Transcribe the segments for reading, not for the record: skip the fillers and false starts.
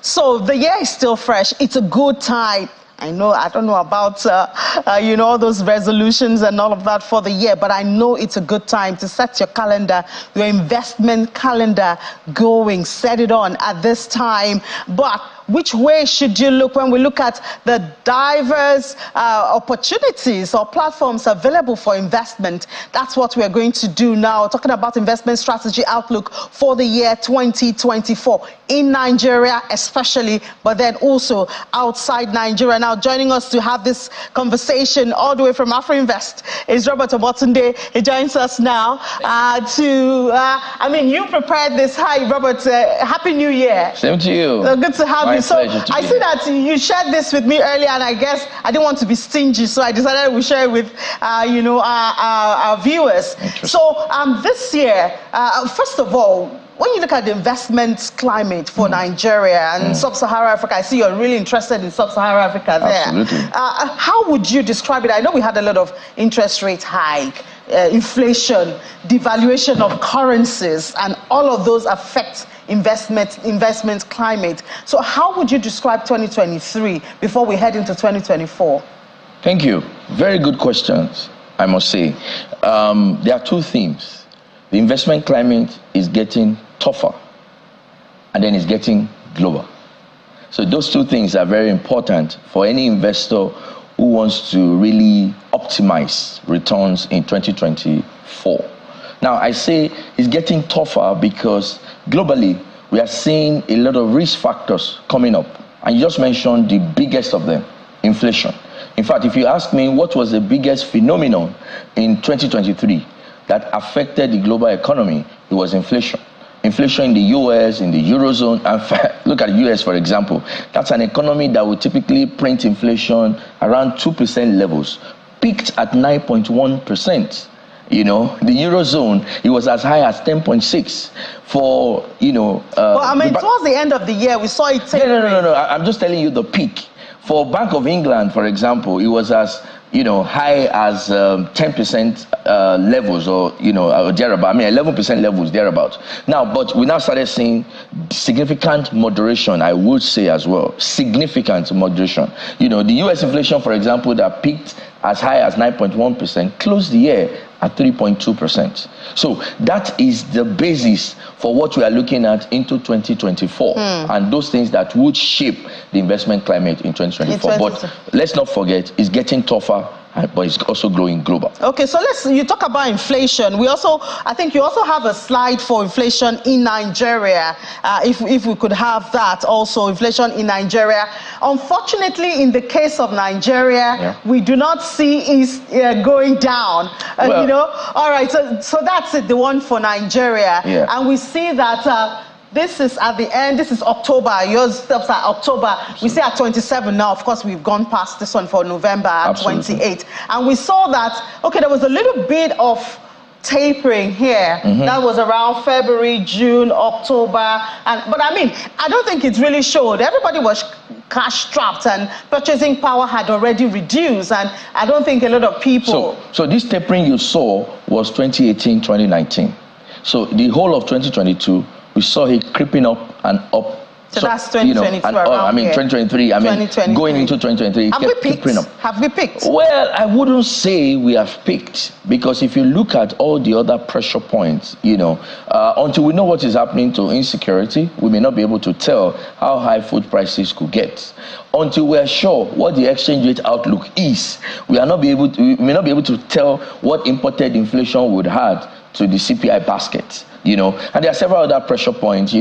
So the year is still fresh. It's a good time. I don't know about, all those resolutions and all of that for the year, but I know it's a good time to set your calendar, your investment calendar going, set it on at this time. But which way should you look when we look at the diverse opportunities or platforms available for investment? That's what we're going to do now, talking about investment strategy outlook for the year 2024 in Nigeria especially, but then also outside Nigeria. Now, joining us to have this conversation all the way from AfroInvest is Robert Omotunde. He joins us now you prepared this. Hi, Robert. Happy New Year. Same to you. Good to have you. So I see that you shared this with me earlier, and I guess I didn't want to be stingy, so I decided we share it with our viewers. So this year, first of all, when you look at the investment climate for Nigeria and sub-Saharan Africa, I see you're really interested in sub-Saharan Africa there. Absolutely. How would you describe it? I know we had a lot of interest rate hike, inflation, devaluation of currencies, and all of those affect investment climate. So how would you describe 2023 before we head into 2024? Thank you. Very good questions, I must say. There are two themes. The investment climate is getting tougher, and then it's getting global. So those two things are very important for any investor who wants to really optimize returns in 2024. Now, I say it's getting tougher because globally, we are seeing a lot of risk factors coming up. And you just mentioned the biggest of them, inflation. In fact, if you ask me what was the biggest phenomenon in 2023 that affected the global economy, it was inflation. Inflation in the US, in the Eurozone, and look at the US, for example. That's an economy that would typically print inflation around 2% levels, peaked at 9.1%. The Eurozone, it was as high as 10.6 for, towards the end of the year, we saw it take. No. I'm just telling you the peak. For Bank of England, for example, it was as, high as 10% levels or thereabout. 11% levels, thereabout. Now, but we now started seeing significant moderation, I would say as well. Significant moderation. The US inflation, for example, that peaked as high as 9.1%, closed the year at 3.2%. So that is the basis for what we are looking at into 2024 and those things that would shape the investment climate in 2024. But let's not forget, it's getting tougher, but it's also growing global. Okay, so you talk about inflation. I think you also have a slide for inflation in Nigeria. If we could have that also, inflation in Nigeria. Unfortunately, in the case of Nigeria, we do not see it going down. All right, so that's it, the one for Nigeria. And we see that this is at the end, this is October, yours stops at October. Absolutely. We see at 27 now, of course, we've gone past this one for November at 28. And we saw that, there was a little bit of tapering here. That was around February, June, October. But I don't think it really showed. Everybody was cash strapped and purchasing power had already reduced. And I don't think a lot of people... So this tapering you saw was 2018, 2019. So the whole of 2022, we saw it creeping up and up. So that's 2022 2023, 2023. Going into 2023, Have we peaked? Have we peaked? Well, I wouldn't say we have peaked, because if you look at all the other pressure points, until we know what is happening to insecurity, we may not be able to tell how high food prices could get. Until we are sure what the exchange rate outlook is, we may not be able to tell what imported inflation would add to the CPI basket. And there are several other pressure points.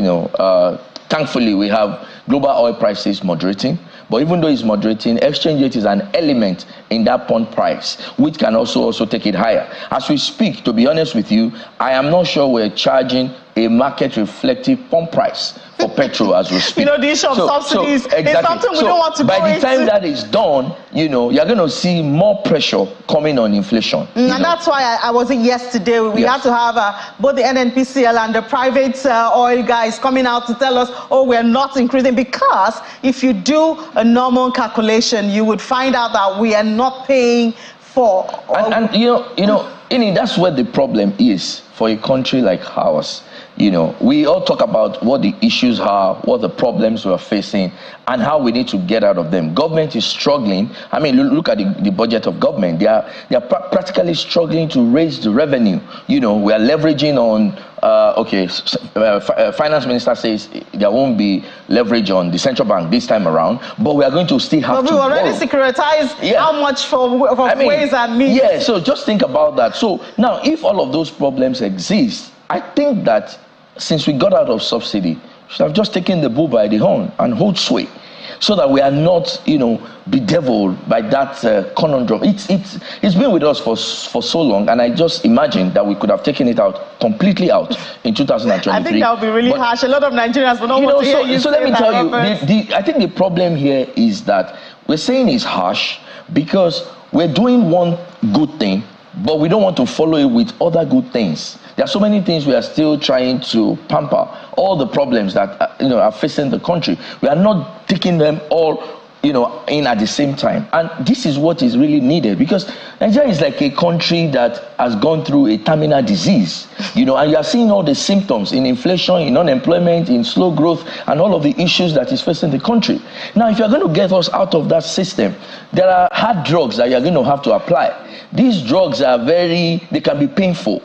Thankfully, we have global oil prices moderating. But even though it's moderating, exchange rate is an element in that pond price, which can also take it higher. As we speak, to be honest with you, I am not sure we're charging a market-reflective pump price for petrol as we speak. The issue of subsidies is something we don't want to go into. By the time that is done, you're going to see more pressure coming on inflation. And that's why I wasn't yesterday. We had to have both the NNPCL and the private oil guys coming out to tell us, we're not increasing. Because if you do a normal calculation, you would find out that we are not paying for... that's where the problem is for a country like ours. We all talk about what the issues are, what the problems we are facing, and how we need to get out of them. Government is struggling. I mean, look at the budget of government. They are practically struggling to raise the revenue. We are leveraging on, finance minister says there won't be leverage on the central bank this time around, but we are going to still have to we already securitized how much for ways and means. Yeah, so just think about that. So now, if all of those problems exist, I think that since we got out of subsidy, we should have just taken the bull by the horn and hold sway, so that we are not, bedeviled by that conundrum. It's been with us for so long, and I just imagine that we could have taken it completely out in 2023. I think that would be really harsh. A lot of Nigerians will not want to hear you so say let me tell you, I think the problem here is that we're saying it's harsh because we're doing one good thing, but we don't want to follow it with other good things. There are so many things we are still trying to pamper. All the problems that are facing the country, we are not taking them all in at the same time. And this is what is really needed, because Nigeria is like a country that has gone through a terminal disease, and you are seeing all the symptoms in inflation, in unemployment, in slow growth, and all of the issues that is facing the country. Now, if you're going to get us out of that system, there are hard drugs that you're going to have to apply. These drugs they can be painful.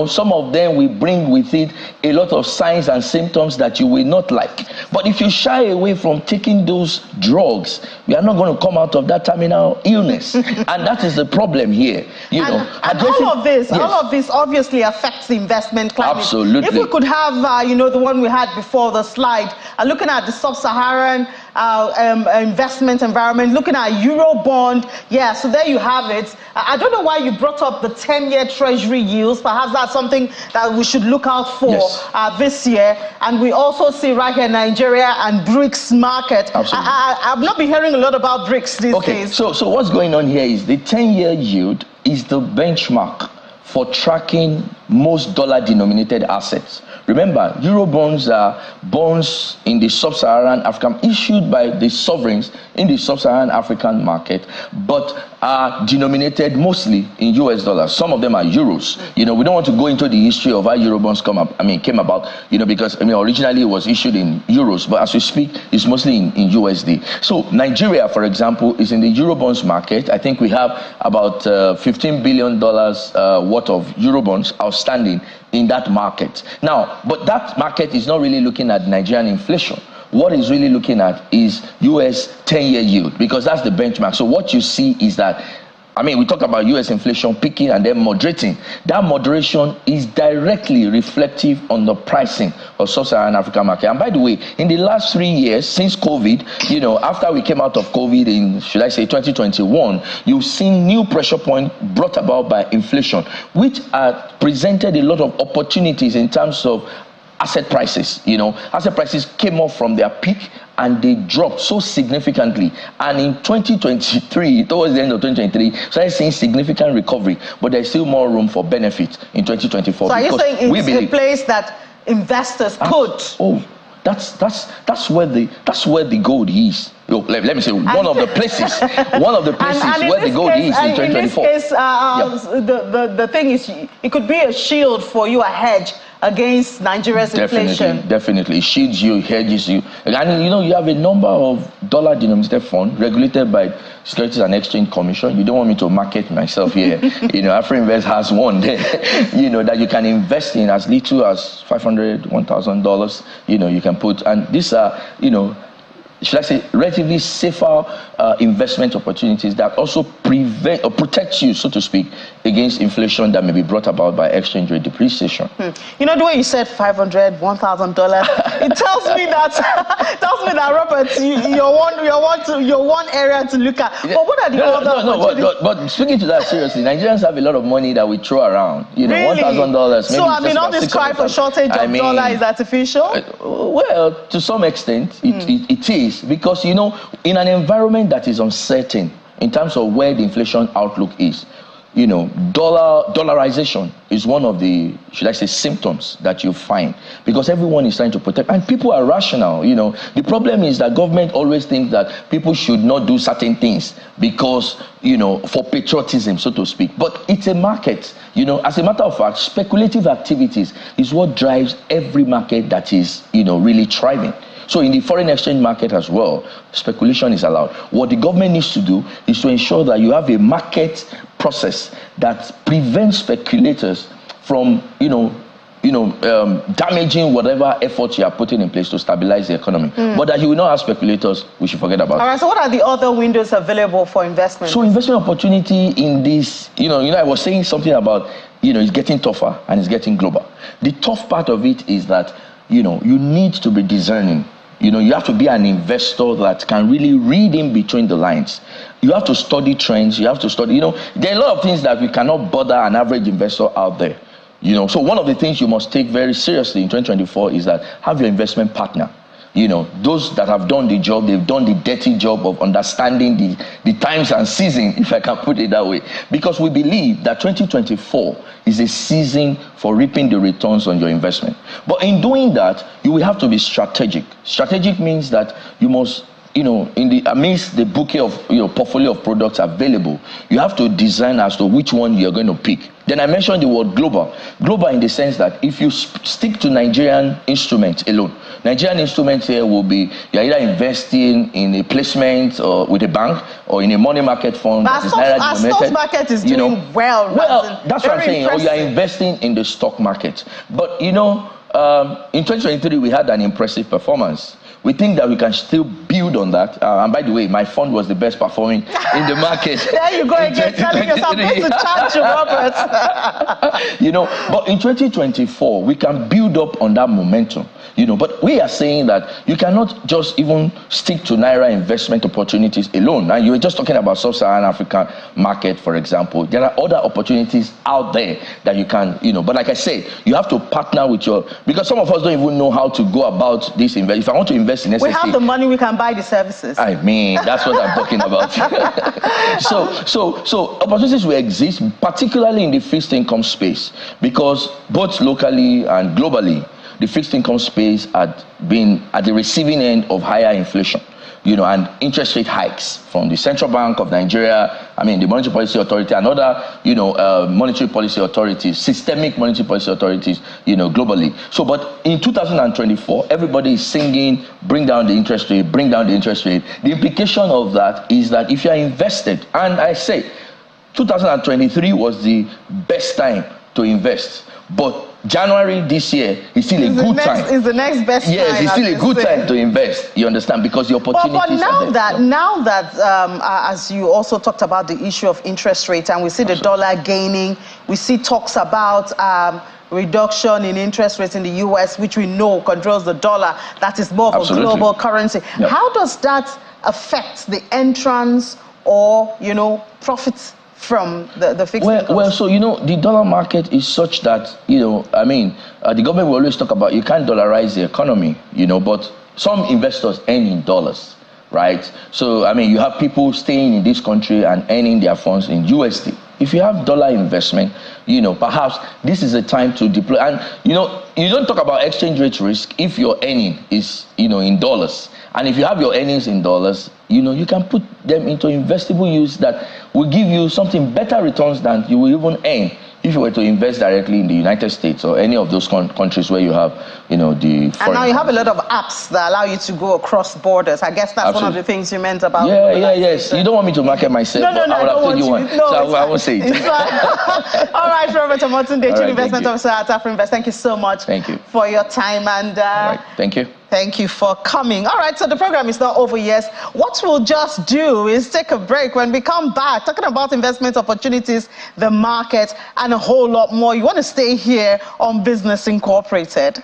Some of them will bring with it a lot of signs and symptoms that you will not like. But if you shy away from taking those drugs, we are not going to come out of that terminal illness. And that is the problem here. And all of this obviously affects the investment climate. Absolutely. If we could have, the one we had before the slide, looking at the sub-Saharan investment environment, looking at Eurobond. Yeah, so there you have it. I don't know why you brought up the 10-year treasury yields. Perhaps that's something that we should look out for this year. And we also see right here Nigeria and BRICS market. I've not been hearing a lot about BRICS these days. So what's going on here is the 10-year yield is the benchmark for tracking most dollar-denominated assets. Remember, Eurobonds are bonds in the sub-Saharan African, issued by the sovereigns in the sub-Saharan African market, but are denominated mostly in US dollars. Some of them are euros. We don't want to go into the history of how Eurobonds came about, because originally it was issued in euros, but as we speak, it's mostly in USD. So Nigeria, for example, is in the Eurobonds market. I think we have about $15 billion worth of Eurobonds outstanding in that market. Now, but that market is not really looking at Nigerian inflation. What it's really looking at is US 10-year yield, because that's the benchmark. So what you see is that, we talk about US inflation peaking and then moderating. That moderation is directly reflective on the pricing of sub-Saharan African market. And by the way, in the last 3 years since COVID, after we came out of COVID in, 2021, you've seen new pressure point brought about by inflation, which presented a lot of opportunities in terms of asset prices. Asset prices came off from their peak and they dropped so significantly. And in 2023, towards the end of 2023, started seeing significant recovery, but there's still more room for benefit in 2024. So are you saying it's a place that investors could? That's where the gold is. Let me say one of the places where the gold is in 2024. In this case, the thing is, it could be a shield for you, a hedge against Nigeria's inflation. Definitely. It shields you, hedges you. And you have a number of dollar-denominated funds regulated by Securities and Exchange Commission. You don't want me to market myself here. AfroInvest has one there, that you can invest in as little as $500, $1,000, you can put. And these are, should I say, relatively safer investment opportunities that also prevent or protect you, so to speak, against inflation that may be brought about by exchange rate depreciation. The way you said $500, $1,000, it tells me that Robert, you're one area to look at. But what are the other? But speaking to that seriously, Nigerians have a lot of money that we throw around. Really? $1,000. So all this cry for shortage of dollar is artificial? Well, to some extent, it is. Because, in an environment that is uncertain in terms of where the inflation outlook is, dollarization is one of the, should I say, symptoms that you find, because everyone is trying to protect, and people are rational. The problem is that government always thinks that people should not do certain things because, for patriotism, so to speak. But it's a market. As a matter of fact, speculative activities is what drives every market that is, really thriving. So in the foreign exchange market as well, speculation is allowed. What the government needs to do is to ensure that you have a market process that prevents speculators from, damaging whatever efforts you are putting in place to stabilize the economy. But that you will not have speculators, we should forget about it. All right, so what are the other windows available for investment? So investment opportunity in this, I was saying something about, it's getting tougher and it's getting global. The tough part of it is that, you need to be discerning. You have to be an investor that can really read in between the lines. You have to study trends. You have to study, there are a lot of things that we cannot bother an average investor out there. So one of the things you must take very seriously in 2024 is that have your investment partner. Those that have done the job, they've done the dirty job of understanding the times and season, if I can put it that way. Because we believe that 2024 is a season for reaping the returns on your investment. But in doing that, you will have to be strategic. Strategic means that you must, amidst the bouquet of portfolio of products available, you have to design as to which one you're going to pick. Then I mentioned the word global. Global in the sense that if you stick to Nigerian instruments alone, Nigerian instruments here will be, you're either investing in a placement or with a bank or in a money market fund. But our stock market is doing well. Well, that's what I'm saying. Or you're investing in the stock market. But, in 2023, we had an impressive performance. We think that we can still build on that. And by the way, my fund was the best performing in the market. There you go again, telling yourself not to charge you, Robert. But in 2024, we can build up on that momentum. But we are saying that you cannot just even stick to Naira investment opportunities alone. Now, you were just talking about sub-Saharan African market, for example. There are other opportunities out there that you can, but like I said, you have to partner with because some of us don't even know how to go about this investment. If I want to invest in SSC, we have the money, we can buy the services. I mean, that's what I'm talking about. So opportunities will exist, particularly in the fixed income space, because both locally and globally, the fixed income space had been at the receiving end of higher inflation, and interest rate hikes from the Central Bank of Nigeria, the Monetary Policy Authority, and other, monetary policy authorities, systemic monetary policy authorities, globally. So, but in 2024, everybody is singing, bring down the interest rate, bring down the interest rate. The implication of that is that if you are invested, and I say, 2023 was the best time to invest, but January this year is still a good time. Is the next best time. Yes, it's still a good time to invest. You understand? Because the opportunities. But now that as you also talked about the issue of interest rates, and we see the dollar gaining, we see talks about reduction in interest rates in the US, which we know controls the dollar. That is more of a global currency. Yep. How does that affect the entrance or profits from the fixed income? Well, so, the dollar market is such that, the government will always talk about you can't dollarize the economy, but some investors earn in dollars, right? So, you have people staying in this country and earning their funds in USD. If you have dollar investment, perhaps this is a time to deploy. And, you don't talk about exchange rate risk if your earning is, in dollars. And if you have your earnings in dollars, you can put them into investable use that will give you something better returns than you will even earn if you were to invest directly in the United States or any of those countries where you have, the foreign. And now you have a lot of apps that allow you to go across borders. I guess that's one of the things you meant about. Yes. You don't want me to market myself, but I would have told you one. So I won't say it. All right, Robert Omotunde, Chief Investment Officer at AfroInvest. Thank you so much for your time. And all right. Thank you. Thank you for coming. All right, so the program is not over yet. What we'll just do is take a break. When we come back, talking about investment opportunities, the market, and a whole lot more. You want to stay here on Business Incorporated.